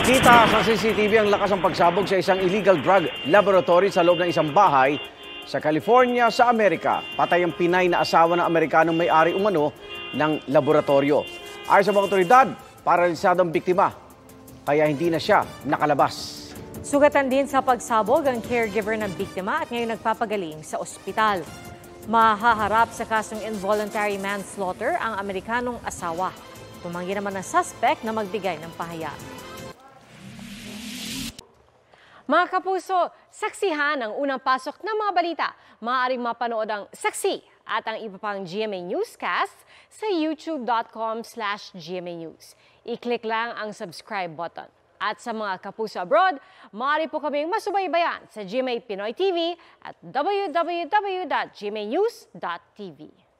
Kita sa CCTV ang lakas ng pagsabog sa isang illegal drug laboratory sa loob ng isang bahay sa California sa Amerika. Patay ang Pinay na asawa ng Amerikanong may-ari umano ng laboratorio. Ayon sa mga otoridad, paralisado ang biktima, kaya hindi na siya nakalabas. Sugatan din sa pagsabog ang caregiver ng biktima at ngayon nagpapagaling sa ospital. Mahaharap sa kasong involuntary manslaughter ang Amerikanong asawa. Tumanggi naman ang suspect na magbigay ng pahayag. Mga kapuso, saksihan ang unang pasok ng mga balita. Maaaring mapanood ang Saksi at ang iba pang GMA Newscast sa youtube.com/GMA News. I-click lang ang subscribe button. At sa mga kapuso abroad, maaari po kaming masubaybayan sa GMA Pinoy TV at www.gmanews.tv.